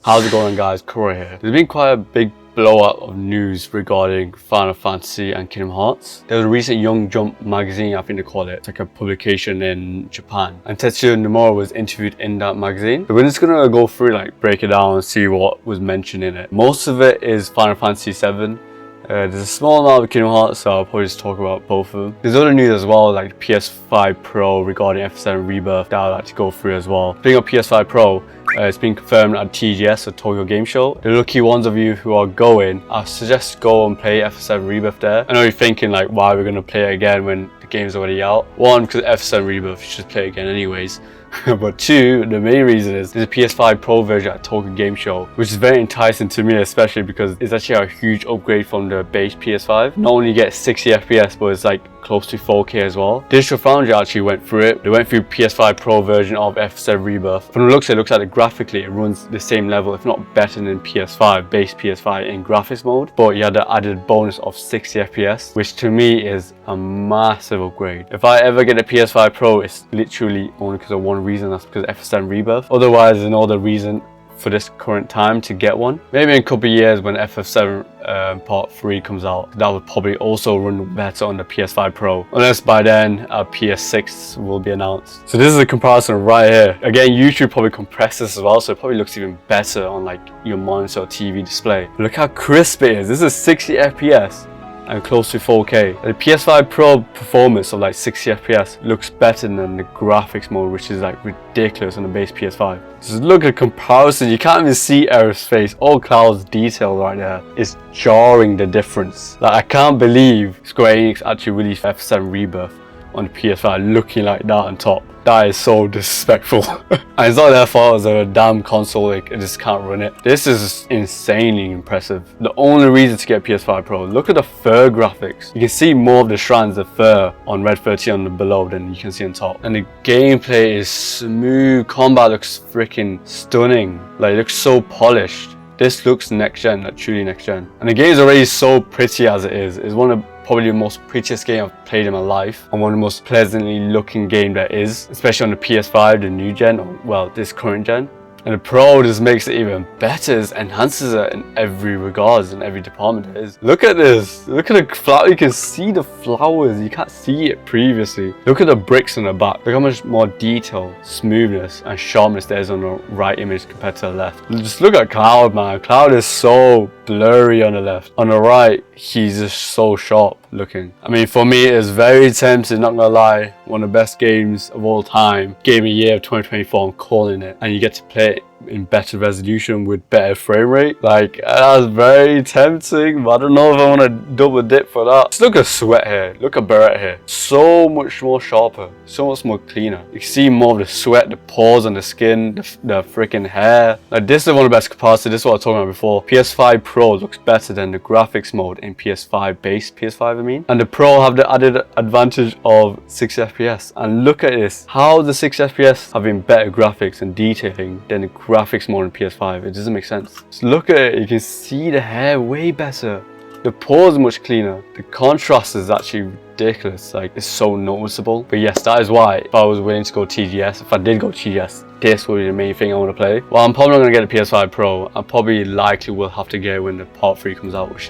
How's it going, guys? Kura here. There's been quite a big blowout of news regarding Final Fantasy and Kingdom Hearts. There was a recent Young Jump magazine, I think they call it. It's like a publication in Japan. And Tetsuya Nomura was interviewed in that magazine. So we're just gonna go through, like, break it down and see what was mentioned in it. Most of it is Final Fantasy 7. There's a small amount of Kingdom Hearts, so I'll probably just talk about both of them. There's other news as well, like the PS5 Pro regarding FF7 Rebirth that I'd like to go through as well. Speaking of PS5 Pro, it's been confirmed at TGS, or Tokyo Game Show. The lucky ones of you who are going, I suggest go and play FF7 Rebirth there. I know you're thinking, like, why are we going to play it again when the game's already out? One, because FF7 Rebirth, you should play it again anyways. But two, the main reason is there's a PS5 Pro version at Tokyo Game Show, which is very enticing to me, especially because it's actually a huge upgrade from the base PS5. Not only get 60 FPS, but it's like close to 4K as well. Digital Foundry actually went through it. They went through PS5 Pro version of FF7 Rebirth. From the looks, it looks like graphically it runs the same level, if not better than PS5, base PS5 in graphics mode. But you had the added bonus of 60 FPS, which to me is a massive upgrade. If I ever get a PS5 Pro, it's literally only because of one reason, that's because of FF7 Rebirth. Otherwise, there's no other reason for this current time to get one. Maybe in a couple of years when FF7 Part 3 comes out, that would probably also run better on the PS5 Pro. Unless by then PS6 will be announced. So this is a comparison right here. Again, YouTube probably compressed this as well, so it probably looks even better on like your monitor or TV display. But look how crisp it is. This is 60 FPS. And close to 4K. The PS5 Pro performance of like 60 FPS looks better than the graphics mode, which is like ridiculous on the base PS5. Just look at the comparison. You can't even see Aerith's face. All Cloud's detail right there is jarring the difference. Like, I can't believe Square Enix actually released FF7 Rebirth on the PS5 looking like that on top. That is so disrespectful. And it's not their fault, it's a damn console, like, it just can't run it. This is insanely impressive. The only reason to get PS5 Pro, look at the fur graphics. You can see more of the strands of fur on Red 13 on the below than you can see on top. And the gameplay is smooth, combat looks freaking stunning. Like, it looks so polished. This looks next gen, like truly next gen. And the game is already so pretty as it is. It's one of probably the most prettiest game I've played in my life, and one of the most pleasantly looking game there is, especially on the PS5, the new gen, or well, this current gen. And the Pro just makes it even better, it enhances it in every regards, in every department it is. Look at this, look at the flower, you can see the flowers, you can't see it previously. Look at the bricks on the back, look how much more detail, smoothness and sharpness there is on the right image compared to the left. Just look at Cloud, man. Cloud is so blurry on the left. On the right, he's just so sharp looking. I mean, for me, it's very tempting, not gonna lie. One of the best games of all time. Game of the year of 2024, I'm calling it. And you get to play it in better resolution with better frame rate. Like, that's very tempting, but I don't know if I want to double dip for that. Just look at Sweat here, look at Barrett here. So much more sharper, so much more cleaner. You can see more of the sweat, the pores on the skin, the freaking hair. Like, this is one of the best comparisons. This is what I was talking about before. PS5 Pro looks better than the graphics mode in PS5 base PS5, I mean. And the Pro have the added advantage of 60 FPS. And look at this, how the 60 FPS having better graphics and detailing than the graphics mode in PS5. It doesn't make sense. Just look at it, you can see the hair way better. The pores are much cleaner. The contrast is actually ridiculous. Like, it's so noticeable. But yes, that is why if I was willing to go TGS, if I did go TGS, this would be the main thing I want to play. Well, I'm probably not going to get a PS5 Pro. I probably likely will have to get it when the Part 3 comes out, which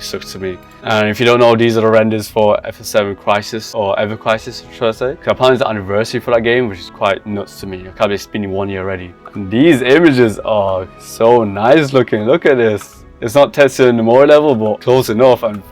sucks to me. And if you don't know, these are the renders for FF7 Crisis, or Ever Crisis, should I say. Because apparently it's the anniversary for that game, which is quite nuts to me. I can't believe it's been 1 year already. And these images are so nice looking. Look at this. It's not Tetsuya Nomura level, but close enough. And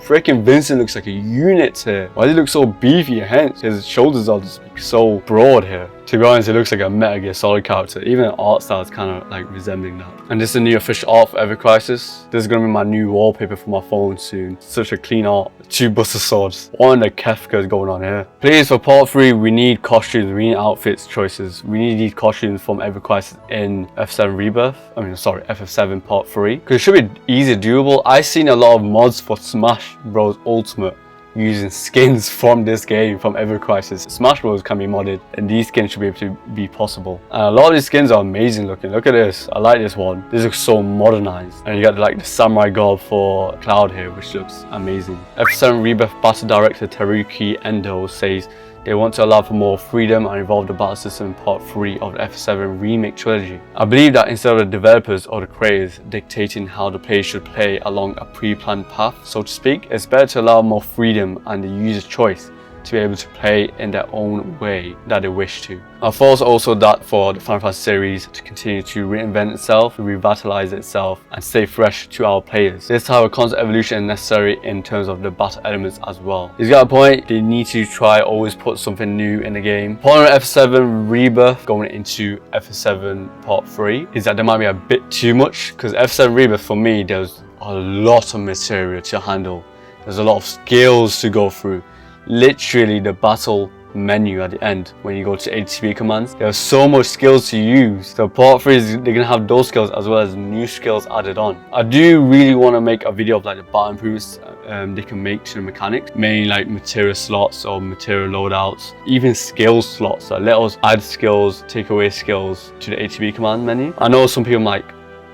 freaking Vincent looks like a unit here. Why does he look so beefy? Hence, his shoulders are just like so broad here. To be honest, it looks like a Metal Gear Solid character. Even the art style is kind of like resembling that. And this is the new official art for Ever Crisis. This is going to be my new wallpaper for my phone soon. Such a clean art. 2 Buster Swords. One of the Kefka is going on here. Please, for Part 3, we need costumes. We need outfits choices. We need these costumes from Ever Crisis in FF7 Rebirth. I mean, sorry, FF7 Part 3. Because it should be easy doable. I've seen a lot of mods for Smash Bros. Ultimate using skins from this game, from Ever Crisis. Smash Bros can be modded, and these skins should be able to be possible. And a lot of these skins are amazing looking. Look at this, I like this one. This looks so modernized. And you got like the samurai garb for Cloud here, which looks amazing. FF7 Rebirth Battle Director Teruki Endo says They want to allow for more freedom and evolve the battle system in part 3 of the FF7 Remake trilogy. I believe that instead of the developers or the creators dictating how the players should play along a pre-planned path, so to speak, it's better to allow more freedom and the user's choice to be able to play in their own way that they wish to. Our thoughts also that for the Final Fantasy series to continue to reinvent itself, revitalize itself, and stay fresh to our players. This type of constant evolution is necessary in terms of the battle elements as well. He's got a point, they need to try always put something new in the game. Point of FF7 Rebirth going into FF7 Part 3 is that there might be a bit too much, because FF7 Rebirth for me, there's a lot of material to handle. There's a lot of skills to go through. Literally the battle menu at the end when you go to HTTP commands, there are so much skills to use. So part 3 is they're gonna have those skills as well as new skills added on. I do really want to make a video of like the battle improvements they can make to the mechanics, mainly like material slots or material loadouts, even skill slots that let us add skills, take away skills to the HTTP command menu. I know some people might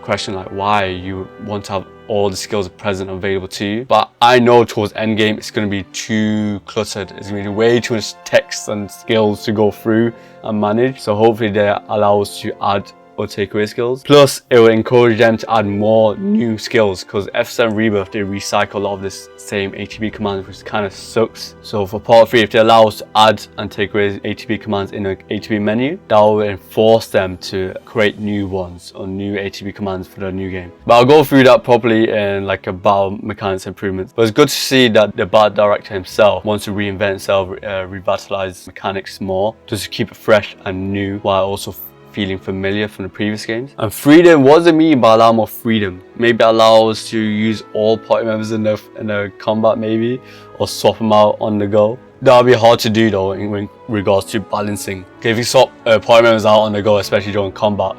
question like why you want to have all the skills present and available to you, but I know towards endgame it's going to be too cluttered. It's going to be way too much text and skills to go through and manage, so hopefully they allow us to add or take away skills. Plus it will encourage them to add more new skills, because F7 Rebirth they recycle a lot of this same ATB commands, which kind of sucks. So for part 3, if they allow us to add and take away ATB commands in the ATB menu, that will enforce them to create new ones or new ATB commands for the new game. But I'll go through that properly in like a battle mechanics improvements. But it's good to see that the battle director himself wants to reinvent himself, revitalize mechanics more, just to keep it fresh and new while also feeling familiar from the previous games. And freedom, what does it mean by allow more freedom? Maybe allow us to use all party members in the combat maybe, or swap them out on the go. That'll be hard to do though in regards to balancing. Okay, if you swap party members out on the go, especially during combat,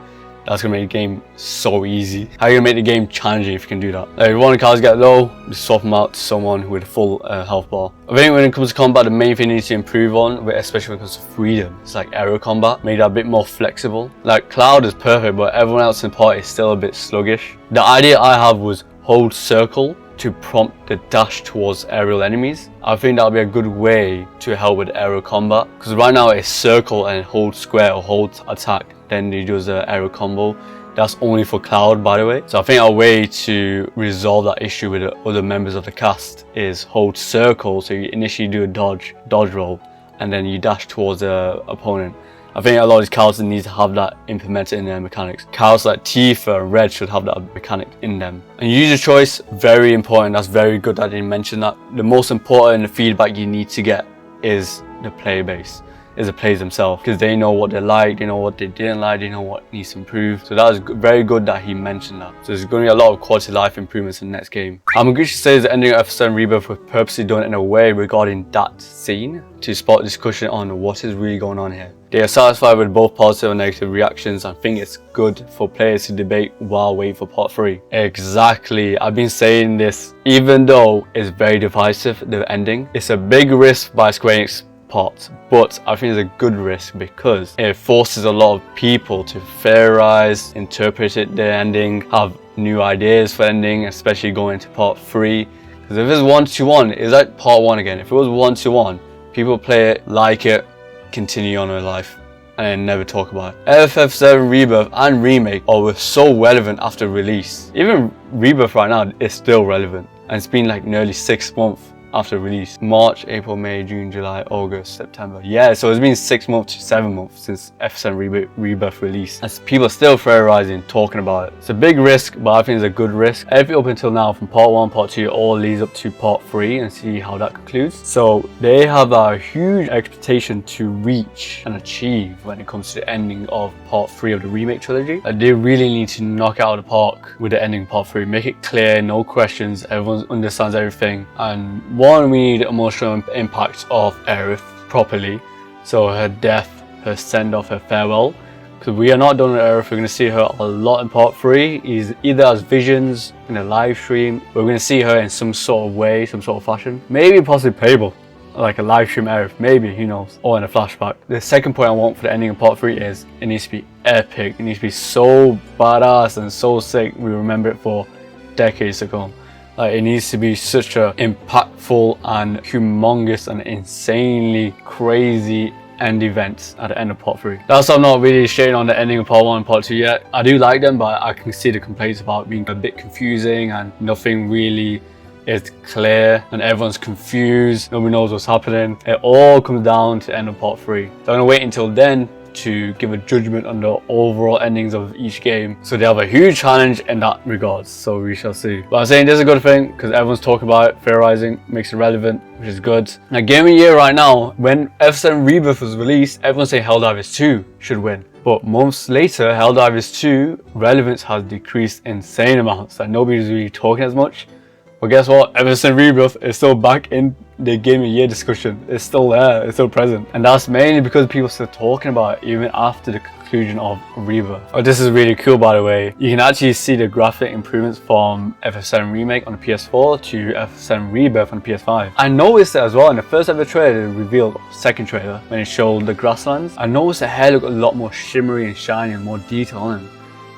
that's gonna make the game so easy. How are you gonna make the game challenging if you can do that? If one of the cards get low, just swap them out to someone with a full health bar. I think when it comes to combat, the main thing needs to improve on, especially when it comes to freedom, it's like aerial combat, make that a bit more flexible. Like Cloud is perfect, but everyone else in the party is still a bit sluggish. The idea I have was hold circle to prompt the dash towards aerial enemies. I think that would be a good way to help with aerial combat, because right now it's circle and hold square or hold attack, then you do the aerial combo. That's only for Cloud, by the way. So I think a way to resolve that issue with the other members of the cast is hold circle, so you initially do a dodge roll, and then you dash towards the opponent. I think a lot of these characters need to have that implemented in their mechanics. Characters like Tifa and Red should have that mechanic in them. And user choice, very important. That's very good that they mentioned that. The most important feedback you need to get is the player base, is the players themselves, because they know what they like, they know what they didn't like, they know what needs to improve. So that was very good that he mentioned that. So there's going to be a lot of quality of life improvements in the next game. I'm going to say the ending of FF7 Rebirth was purposely done in a way regarding that scene to spark discussion on what is really going on here. They are satisfied with both positive and negative reactions and think it's good for players to debate while waiting for part 3. Exactly, I've been saying this, even though it's very divisive, the ending. It's a big risk by squareenix part, but I think it's a good risk because it forces a lot of people to theorize, interpret it, the ending, have new ideas for ending, especially going into part 3. Because if it's 1-to-1, it's like part 1 again. If it was 1-to-1, people play it, like it, continue on with life, and then never talk about it. FF7 Rebirth and Remake were so relevant after release. Even Rebirth right now is still relevant, and it's been like nearly 6 months after release. March, April, May, June, July, August, September. Yeah, so it's been 6 months to 7 months since FF7 Rebirth release. And people are still theorizing, talking about it. It's a big risk, but I think it's a good risk. Everything up until now, from part 1, part 2, all leads up to part 3 and see how that concludes. So they have a huge expectation to reach and achieve when it comes to the ending of part 3 of the Remake trilogy. They really need to knock it out of the park with the ending of part 3. Make it clear, no questions, everyone understands everything. And one, we need emotional impact of Aerith properly. So her death, her send-off, her farewell. Because we are not done with Aerith, we're going to see her a lot in part 3. Is either as visions in a live stream, we're going to see her in some sort of way, some sort of fashion. Maybe possibly playable, like a live stream Aerith, maybe, who knows, or in a flashback. The second point I want for the ending of part 3 is it needs to be epic. It needs to be so badass and so sick we remember it for decades to come. Like, it needs to be such a impactful and humongous and insanely crazy end events at the end of part 3. That's why I'm not really shading on the ending of part 1 and part 2 yet. I do like them, but I can see the complaints about being a bit confusing and nothing really is clear and everyone's confused, nobody knows what's happening. It all comes down to the end of part 3. So I'm gonna wait until then to give a judgment on the overall endings of each game. So they have a huge challenge in that regards, so we shall see. But I'm saying this is a good thing because everyone's talking about it, theorizing, makes it relevant, which is good. Now, game of the year right now, when FF7 Rebirth was released, everyone's saying Helldivers 2 should win. But months later, Helldivers 2 relevance has decreased insane amounts. Like, nobody's really talking as much. But guess what? FF7 Rebirth is still back in the Game of the Year discussion. It's still there, it's still present. And that's mainly because people are still talking about it even after the conclusion of Rebirth. Oh, this is really cool, by the way. You can actually see the graphic improvements from FF7 Remake on the PS4 to FF7 Rebirth on the PS5. I noticed it as well in the first ever trailer, it revealed, second trailer, when it showed the grasslands. I noticed the hair looked a lot more shimmery and shiny and more detail on it.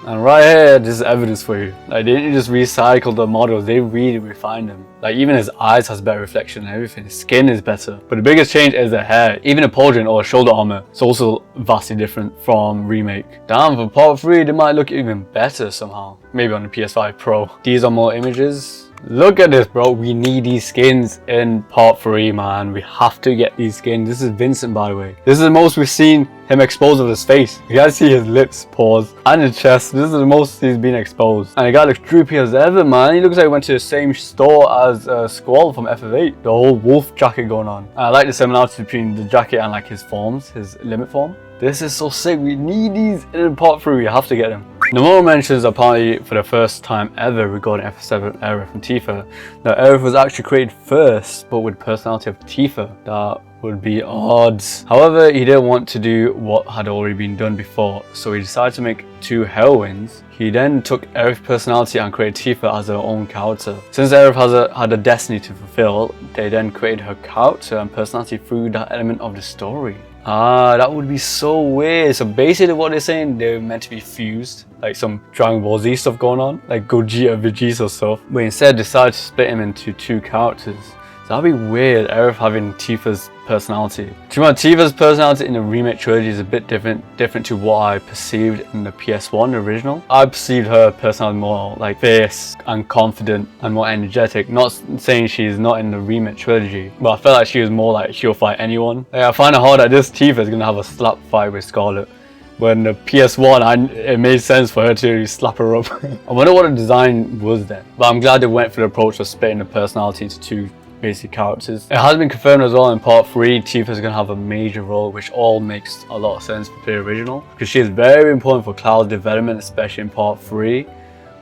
And right here, this is evidence for you. Like, they didn't just recycle the models, they really refined them. Like, even his eyes has better reflection and everything, his skin is better. But the biggest change is the hair. Even the pauldron or shoulder armor is also vastly different from Remake. Damn, for part 3, they might look even better somehow. Maybe on the PS5 Pro. These are more images. Look at this, bro. We need these skins in part 3, man. We have to get these skins. This is Vincent, by the way. This is the most we've seen him exposed of his face. You guys see his lips, paws, and his chest. This is the most he's been exposed. And the guy looks droopy as ever, man. He looks like he went to the same store as Squall from FF8. The whole wolf jacket going on. And I like the similarity between the jacket and like his forms, his limit form. This is so sick. We need these in part 3. We have to get them. Nomura mentions apparently for the first time ever regarding FF7 Aerith and Tifa that Aerith was actually created first, but with the personality of Tifa. That would be odd. However, he didn't want to do what had already been done before, so he decided to make 2 heroines. He then took Aerith's personality and created Tifa as her own character. Since Aerith had a destiny to fulfill, they then created her character and personality through that element of the story. Ah, that would be so weird. So basically what they're saying, they're meant to be fused, like some Dragon Ball Z stuff going on, like Gogeta, Vegeta stuff, but instead decided to split him into 2 characters. So that'd be weird, Aerith having Tifa's personality. Do you know, Tifa's personality in the remake trilogy is a bit different to what I perceived in the PS1 original. I perceived her personality more like fierce and confident and more energetic. Not saying she's not in the remake trilogy, but I felt like she was more like she'll fight anyone. Like, I find it hard that this Tifa is gonna have a slap fight with Scarlet. When the PS1, it made sense for her to slap her up. I wonder what the design was then. But I'm glad they went for the approach of splitting the personality into 2 basic characters. It has been confirmed as well in part 3, Tifa is going to have a major role, which all makes a lot of sense for the original, because she is very important for Cloud's development, especially in part 3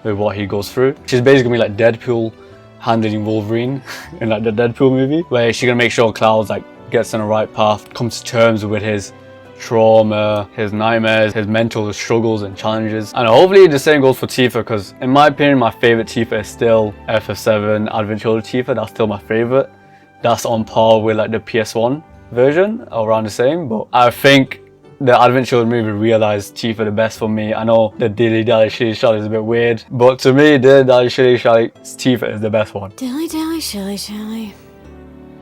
with what he goes through. She's basically going to be like Deadpool handling Wolverine in like the Deadpool movie, where she's going to make sure Cloud like gets on the right path, comes to terms with his trauma, his nightmares, his mental struggles and challenges. And hopefully the same goes for Tifa, because in my opinion, my favorite Tifa is still FF7 Advent Children Tifa. That's still my favorite. That's on par with like the PS1 version, around the same. But I think the Advent Children movie realized Tifa the best for me. I know the dilly dally shilly shally is a bit weird, but to me, dilly dally shilly shally, Tifa is the best one. Dilly dally shilly shally.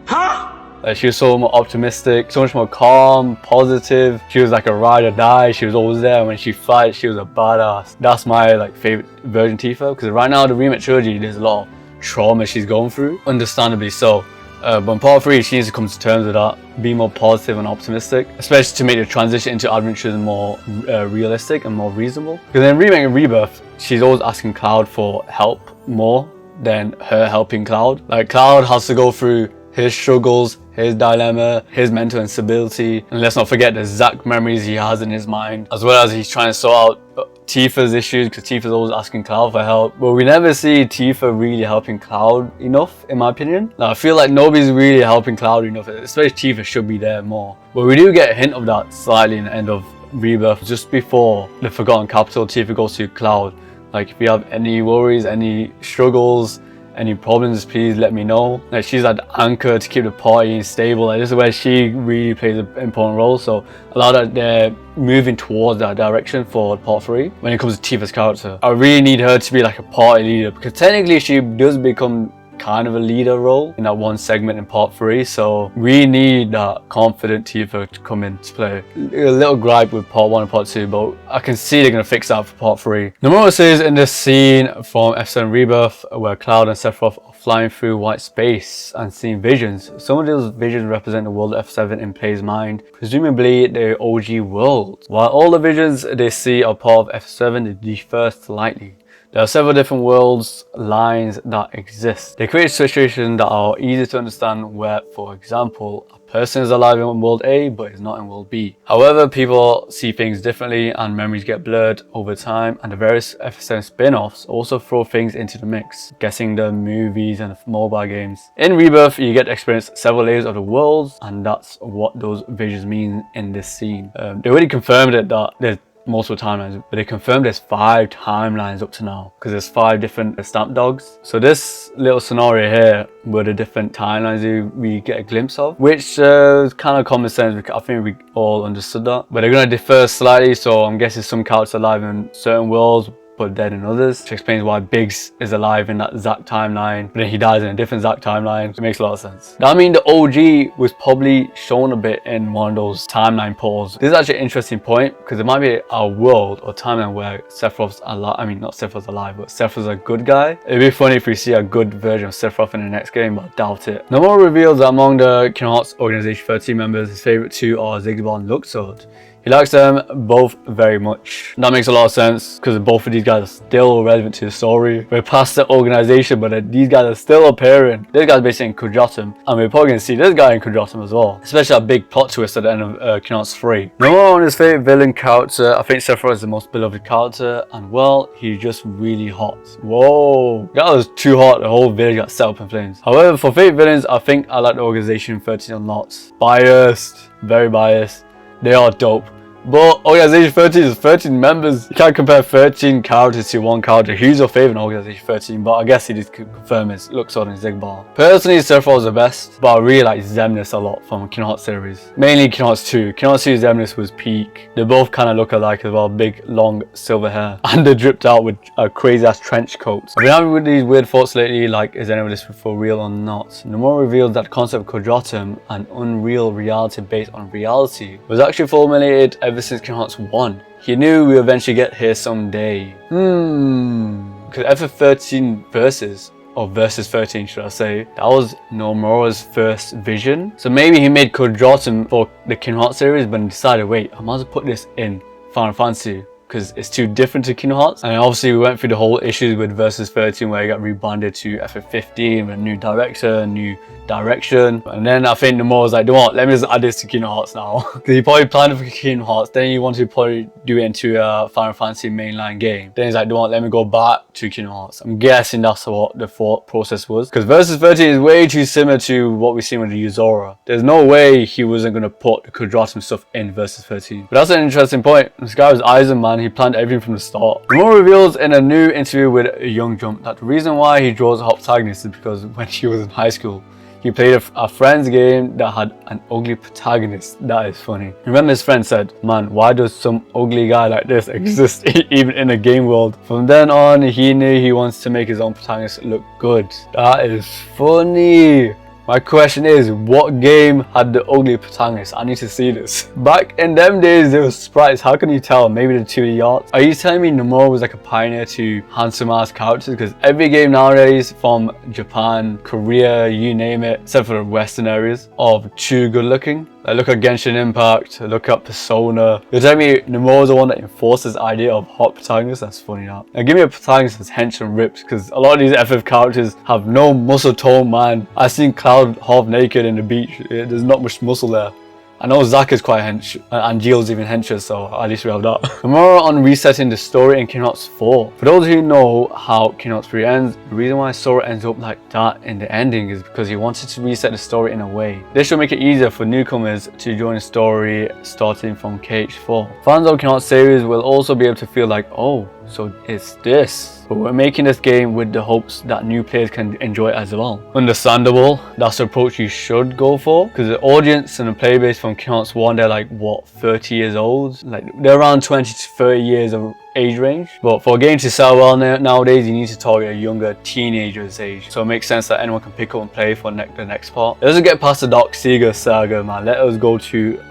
Huh? She was so more optimistic, so much more calm, positive. She was like a ride or die. She was always there. When she fights, she was a badass. That's my like favorite version Tifa, because right now the remake trilogy, there's a lot of trauma she's going through, understandably so. But in part 3, she needs to come to terms with that, be more positive and optimistic, especially to make the transition into adventures more realistic and more reasonable. Because in Remake and Rebirth, she's always asking Cloud for help more than her helping Cloud. Like, Cloud has to go through his struggles, his dilemma, his mental instability, and let's not forget the exact memories he has in his mind, as well as he's trying to sort out Tifa's issues, because Tifa's always asking Cloud for help. But we never see Tifa really helping Cloud enough, in my opinion. Now, I feel like nobody's really helping Cloud enough, especially Tifa should be there more. But we do get a hint of that slightly in the end of Rebirth, just before the Forgotten Capital. Tifa goes to Cloud, like, if you have any worries, any struggles, Any problems, please let me know. Like, she's like the anchor to keep the party stable. Like, this is where she really plays an important role. So a lot of they're moving towards that direction for part 3 when it comes to Tifa's character. I really need her to be like a party leader, because technically she does become kind of a leader role in that one segment in part 3, so we need that confident Tifa to come into play. A little gripe with part 1 and part 2, but I can see they're going to fix that for part 3. Nomura says in this scene from FF7 Rebirth where Cloud and Sephiroth are flying through white space and seeing visions. Some of those visions represent the world of F7 in player's mind, presumably the OG world. While all the visions they see are part of F7, they differ slightly. There are several different worlds lines that exist. They create situations that are easy to understand where, for example, a person is alive in world A but is not in world B. However, people see things differently and memories get blurred over time, and the various FF7 spin-offs also throw things into the mix, guessing the movies and the mobile games. In Rebirth, you get to experience several layers of the worlds, and that's what those visions mean in this scene. They already confirmed it that there's multiple timelines, but they confirmed there's 5 timelines up to now, because there's 5 different stamp dogs. So this little scenario here were the different timelines we get a glimpse of, which is kind of common sense, because I think we all understood that. But they're going to differ slightly, so I'm guessing some characters are alive in certain worlds but dead in others, which explains why Biggs is alive in that Zack timeline, but then he dies in a different Zack timeline. It makes a lot of sense. Now, I mean, the OG was probably shown a bit in one of those timeline polls. This is actually an interesting point, because there might be a world or timeline where Sephiroth's alive. I mean, not Sephiroth's alive, but Sephiroth's a good guy. It'd be funny if we see a good version of Sephiroth in the next game, but I doubt it. Nomura reveals that among the Kingdom Hearts Organization 13 members, his favorite 2 are Zigzag and Luxord. He likes them both very much. That makes a lot of sense, because both of these guys are still relevant to the story. We're past the organization, but these guys are still appearing. This guy's basically in Quadratum, and we're probably going to see this guy in Quadratum as well. Especially a big plot twist at the end of Kingdom Hearts 3. Number 1 is favorite villain character. I think Sephiroth is the most beloved character, and well, he's just really hot. Whoa, that was too hot. The whole village got set up in flames. However, for favorite villains, I think I like the Organization 13 a lot. Biased, very biased. They are dope. But Organization 13 is 13 members. You can't compare 13 characters to one character. Who's your favorite in Organization 13? But I guess he did confirm his Luxord and Zigbar. Personally, Sephiroth is the best, but I really like Xemnas a lot from Kingdom Hearts series. Mainly Kingdom Hearts 2. Kingdom Hearts 2 Xemnas was peak. They both kind of look alike as well. Big, long, silver hair. And they dripped out with a crazy ass trench coat. I've been having with these weird thoughts lately, like, is any of this for real or not? Nomura revealed that the concept of Quadratum, an unreal reality based on reality, was actually formulated ever since Kingdom Hearts 1. He knew we would eventually get here someday. Because FF13 Versus, or Versus 13 should I say, that was Nomura's first vision. So maybe he made Quadratum for the Kingdom Hearts series, but decided, wait, I might as well put this in Final Fantasy, because it's too different to Kingdom Hearts. And obviously we went through the whole issues with Versus 13 where he got rebonded to FF15 with a new director, new direction. And then I think Nomura was like, let me just add this to Kingdom Hearts now. Because he probably planned it for Kingdom Hearts, then he wanted to probably do it into a Final Fantasy mainline game. Then he's like, let me go back to Kingdom Hearts. I'm guessing that's what the thought process was. Because Versus 13 is way too similar to what we've seen with the Yuzora. There's no way he wasn't going to put the Quadratum stuff in Versus 13. But that's an interesting point. This guy was Eisenman. He planned everything from the start. Nomura reveals in a new interview with Young Jump that the reason why he draws a protagonist is because when he was in high school, he played a friend's game that had an ugly protagonist. That is funny. Remember his friend said, man, why does some ugly guy like this exist even in a game world? From then on, he knew he wants to make his own protagonist look good. That is funny. My question is, what game had the ugly protagonist? I need to see this. Back in them days, there was sprites. How can you tell? Maybe the 2D art. Are you telling me Nomura was like a pioneer to handsome ass characters? Because every game nowadays from Japan, Korea, you name it, except for the Western areas, are too good looking. Like, look at Genshin Impact, look at Persona. You're telling me Nomura's the one that enforced this idea of hot protagonists? That's funny now. Now give me a protagonist that's hench and ripped, because a lot of these FF characters have no muscle tone, man. I've seen Cloud half naked in the beach. There's not much muscle there. I know Zack is quite hench, and Jill's even hencher, so at least we have that. Nomura on resetting the story in Kingdom Hearts 4. For those who know how Kingdom Hearts 3 ends, the reason why Sora ends up like that in the ending is because he wanted to reset the story in a way. This should make it easier for newcomers to join the story starting from KH4. Fans of Kingdom Hearts series will also be able to feel like, oh, so it's this. But we're making this game with the hopes that new players can enjoy it as well. Understandable, that's the approach you should go for, because the audience and the player base from Kingdom Hearts 1, they're like, what, 30 years old? Like, they're around 20 to 30 years of age range. But for a game to sell well nowadays, you need to target a younger teenager's age. So it makes sense that anyone can pick up and play for the next part. It doesn't get past the Dark Seeger saga, man. Let us go to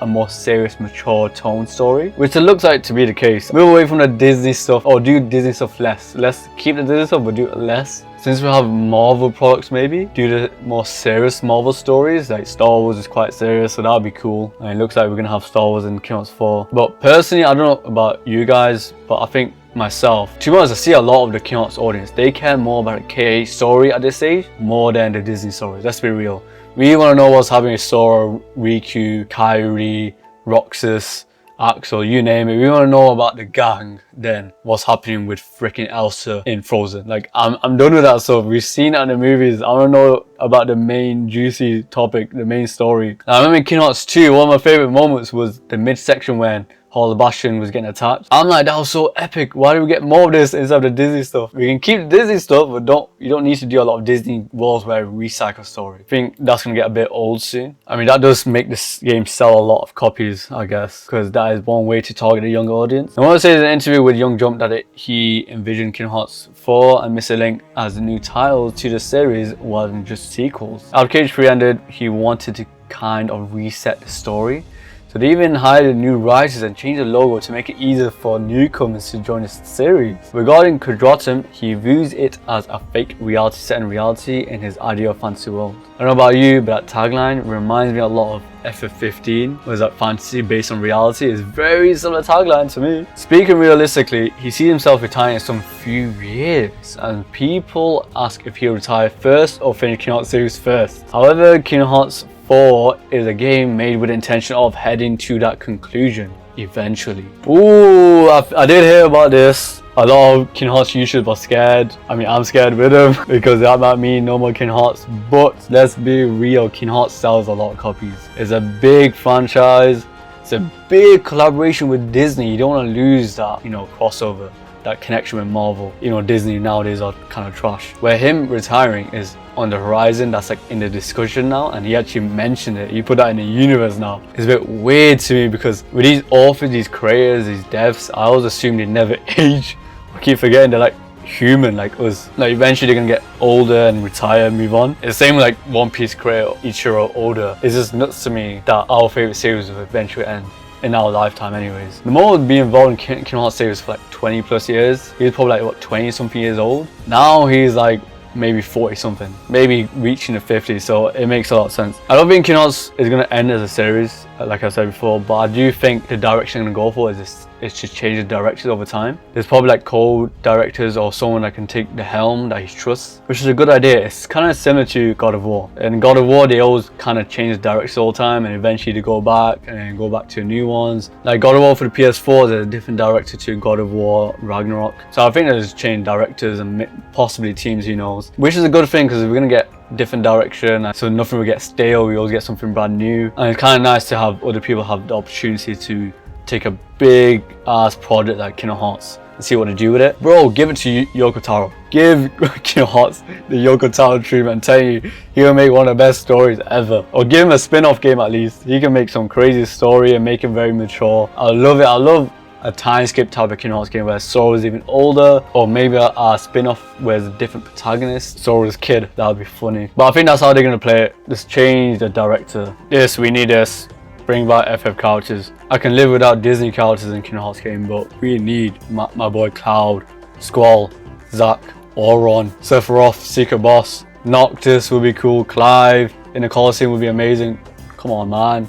a more serious, mature tone story, which it looks like to be the case. Move away from the Disney stuff, or do Disney stuff less. Let's keep the Disney stuff, but do it less. Since we have Marvel products, maybe do the more serious Marvel stories. Like Star Wars is quite serious, so that'd be cool. And it looks like we're gonna have Star Wars in Kingdom Hearts 4. But personally, I don't know about you guys, but I think myself, to be honest, I see a lot of the Kingdom Hearts audience, they care more about the KA story at this stage more than the Disney stories. Let's be real. We want to know what's happening with Sora, Riku, Kairi, Roxas, Axel, you name it. We want to know about the gang than what's happening with freaking Elsa in Frozen. Like, I'm done with that stuff. We've seen it in the movies. I want to know about the main juicy topic, the main story. I remember in Kingdom Hearts 2, one of my favorite moments was the mid-section when Sebastian was getting attacked. I'm like, that was so epic. Why do we get more of this instead of the Disney stuff? We can keep the Disney stuff, but you don't need to do a lot of Disney worlds where we recycle story. I think that's gonna get a bit old soon. I mean, that does make this game sell a lot of copies, I guess, because that is one way to target a younger audience. I want to say in an interview with Young Jump that he envisioned Kingdom Hearts 4 and Mr. Link as the new titles to the series rather than just sequels. After Cage 3 ended, he wanted to kind of reset the story. So they even hired new writers and changed the logo to make it easier for newcomers to join the series. Regarding Quadratum, he views it as a fake reality set in reality in his ideal fantasy world. I don't know about you, but that tagline reminds me a lot of FF15, was that fantasy based on reality. Is very similar tagline to me. Speaking realistically, he sees himself retiring in some few years, and people ask if he'll retire first or finish Kingdom Hearts series first. However, Kingdom Hearts 4 is a game made with the intention of heading to that conclusion eventually. Ooh, I did hear about this. A lot of Kingdom Hearts YouTubers are scared. I mean, I'm scared with them because that might mean no more Kingdom Hearts. But let's be real, Kingdom Hearts sells a lot of copies. It's a big franchise. It's a big collaboration with Disney. You don't want to lose that, crossover, that connection with Marvel. Disney nowadays are kind of trash. Where him retiring is on the horizon, that's like in the discussion now, and he actually mentioned it. He put that in the universe now. It's a bit weird to me because with these authors, these creators, these devs, I always assume they never age. I keep forgetting they're like human like us. Like eventually they're gonna get older and retire and move on. It's the same with like One Piece creator Ichiro Oda. It's just nuts to me that our favorite series will eventually end in our lifetime anyways. The more would be involved in Kingdom Hearts series for like 20 plus years. He was probably like what, 20 something years old. Now he's like maybe 40 something, maybe reaching the 50s, so it makes a lot of sense. I don't think Kingdom Hearts is going to end as a series, like I said before, but I do think the direction I'm going to go for is to change the directors over time. There's probably like co-directors or someone that can take the helm that he trusts, which is a good idea. It's kind of similar to God of War. In God of War, they always kind of change the directors all the time and eventually they go back and then go back to new ones. Like God of War for the PS4, there's a different director to God of War Ragnarok. So I think there's changed directors and possibly teams, who knows. Which is a good thing because we're going to get different direction, so nothing will get stale. We always get something brand new, and it's kind of nice to have other people have the opportunity to take a big ass project like Kingdom Hearts and see what to do with it. Bro, give it to Yoko Taro. Give Kingdom Hearts the Yoko Taro treatment and tell you he'll make one of the best stories ever. Or give him a spin-off game at least. He can make some crazy story and make it very mature. I love it. I love a time skip type of Kingdom Hearts game where Sora's even older, or maybe a spin-off where there's a different protagonist, Sora's kid. That would be funny. But I think that's how they're gonna play it. Just change the director. We need this. Bring back FF characters. I can live without Disney characters in Kingdom Hearts game, but we need my boy Cloud, Squall, Zack, Auron, Sephiroth, Secret Boss, Noctis would be cool, Clive in the Colosseum would be amazing. Come on, man.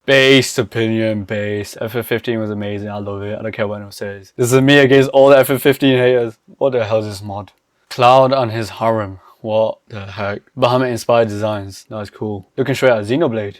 Based opinion, base. FF15 was amazing. I love it. I don't care what anyone says. This is me against all the FF15 haters. What the hell is this mod? Cloud and his harem. What the heck? Bahamut inspired designs. That's cool. Looking straight at Xenoblade.